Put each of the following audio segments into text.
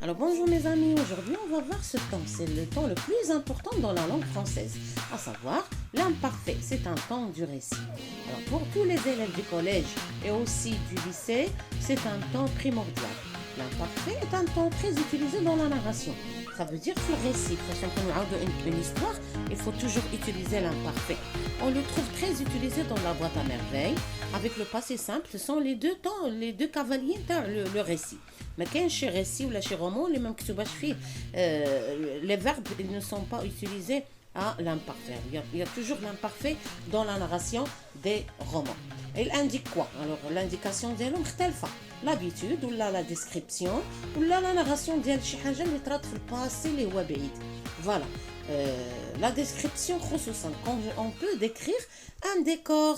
Alors bonjour mes amis, aujourd'hui on va voir ce temps, c'est le temps le plus important dans la langue française, à savoir l'imparfait, c'est un temps du récit. Alors pour tous les élèves du collège et aussi du lycée, c'est un temps primordial. L'imparfait est un temps très utilisé dans la narration. Ça veut dire le récit. Une histoire, il faut toujours utiliser l'imparfait. On le trouve très utilisé dans la boîte à merveilles. Avec le passé simple, ce sont les deux temps, les deux cavaliers le récit. Mais quand chez récit ou chez roman, les mêmes les verbes ils ne sont pas utilisés à l'imparfait. Il y a toujours l'imparfait dans la narration des romans. Il indique quoi? Alors l'indication ديالو مختلفة. L'habitude ou la description ou la narration ديال شي حاجة اللي طرات في الباسي اللي هو بعيد. Voilà. La description خصوصا quand on peut décrire un décor.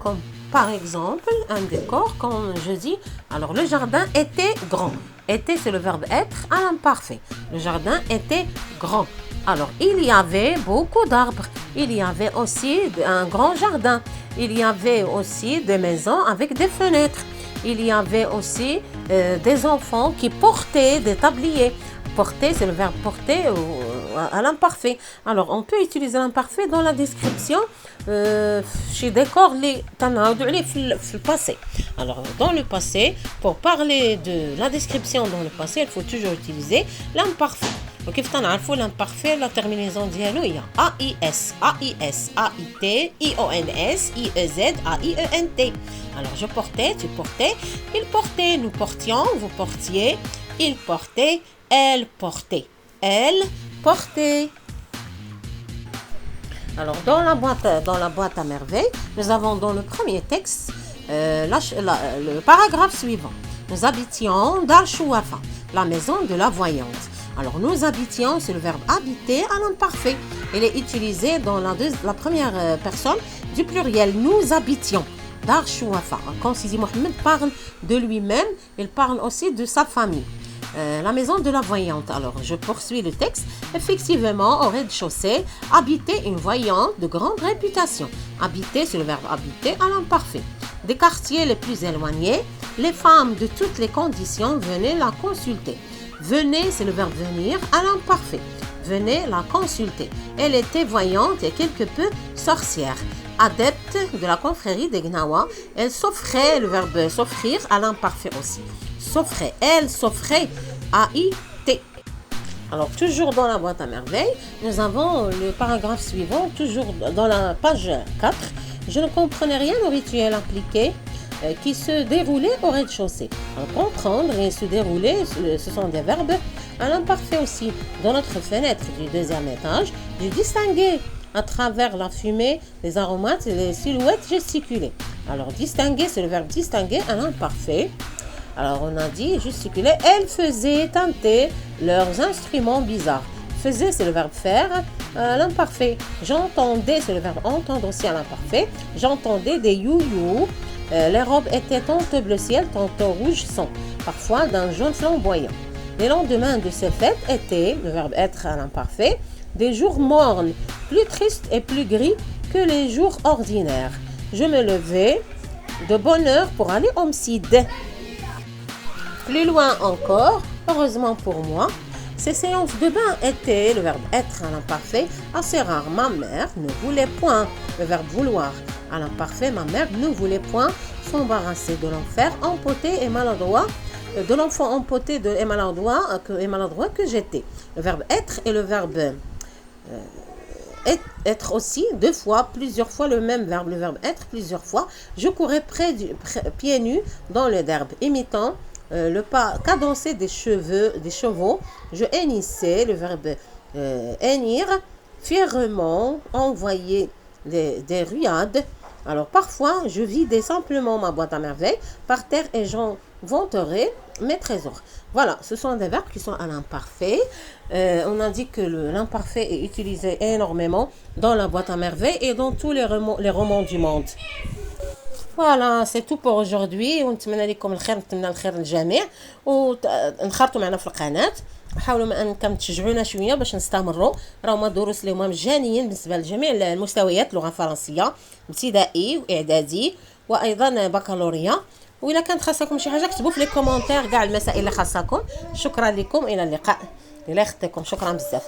Comme par exemple un décor, quand je dis, alors le jardin était grand. Était, c'est le verbe être à l'imparfait. Le jardin était grand. Alors, il y avait beaucoup d'arbres. Il y avait aussi un grand jardin. Il y avait aussi des maisons avec des fenêtres. Il y avait aussi des enfants qui portaient des tabliers. Porter, c'est le verbe porter à l'imparfait. Alors, on peut utiliser l'imparfait dans la description chez décor les le passé. Alors, dans le passé, pour parler de la description dans le passé, il faut toujours utiliser l'imparfait. وكيف تنعرفوا l'imparfait la terminaison ديالو هي AIS AIS AIT IONS IEZ AIENT. Alors je portais, tu portais, il portait, nous portions, vous portiez, il portait, elle portait, elle portait. Alors dans la boîte à merveilles, nous avons dans le premier texte le paragraphe suivant. Nous habitions Dar Chouafa, la maison de la voyante. Alors nous habitions, c'est le verbe habiter à l'imparfait. Il est utilisé dans la première personne du pluriel. Nous habitions Dar Chouafa. Quand Sidi Mohamed parle de lui-même, il parle aussi de sa famille. La maison de la voyante. Alors, je poursuis le texte. Effectivement, au rez-de-chaussée, habitait une voyante de grande réputation. Habiter, c'est le verbe habiter à l'imparfait. Des quartiers les plus éloignés, les femmes de toutes les conditions venaient la consulter. Venez, c'est le verbe venir à l'imparfait. Venez la consulter. Elle était voyante et quelque peu sorcière. Adepte de la confrérie des Gnawa, elle s'offrait, le verbe s'offrir à l'imparfait aussi. S'offrait, elle s'offrait, A-I-T. Alors, toujours dans la boîte à merveilles, nous avons le paragraphe suivant, toujours dans la page 4. Je ne comprenais rien au rituel appliqué qui se déroulait au rez-de-chaussée. Alors, comprendre et se dérouler, ce sont des verbes à l'imparfait aussi. Dans notre fenêtre du deuxième étage, je distinguais à travers la fumée, les aromates et les silhouettes gesticulées. Alors, distinguer, c'est le verbe distinguer à l'imparfait. Alors, on a dit gesticuler. Elles faisaient teinter leurs instruments bizarres. Faisait, c'est le verbe faire à l'imparfait. J'entendais, c'est le verbe entendre aussi à l'imparfait. J'entendais des you-you. Les robes étaient tantôt bleu ciel, tantôt rouge sang, parfois d'un jaune flamboyant. Les lendemains de ces fêtes étaient, le verbe être à l'imparfait, des jours mornes, plus tristes et plus gris que les jours ordinaires. Je me levais de bonne heure pour aller au MSID. Plus loin encore, heureusement pour moi, ces séances de bain étaient, le verbe être à l'imparfait, assez rares. Ma mère ne voulait point, le verbe vouloir à l'imparfait, ma mère ne voulait point s'embarrasser de l'enfer empoté et maladroit, de l'enfant empoté et maladroit que j'étais. Le verbe être et le verbe être aussi, deux fois, plusieurs fois le même verbe, le verbe être plusieurs fois. Je courais pieds nus dans le derbe, imitant le pas cadencé des chevaux. Je hennissais, le verbe hennir, fièrement envoyer des ruades. Alors parfois, je vidais simplement ma boîte à merveilles par terre et j'en vanterai mes trésors. Voilà, ce sont des verbes qui sont à l'imparfait. On a dit que l'imparfait est utilisé énormément dans la boîte à merveilles et dans tous les romans du monde. Voilà, c'est tout pour aujourd'hui ونتمنى لكم الخير نتمنى الخير للجميع ونخرطوا معنا في القناه حاولوا انكم تشجعونا شويه باش نستمروا راهما دروس اللي هما مجانيين بالنسبه لجميع المستويات اللغه الفرنسيه ابتدائي واعدادي وايضا بكالوريا وإلا كانت خاصكم شي حاجه كتبوا في لي كومونتير كاع المسائل اللي خاصكم. شكرا لكم، الى اللقاء. الله يخطيكم، شكرا بزاف.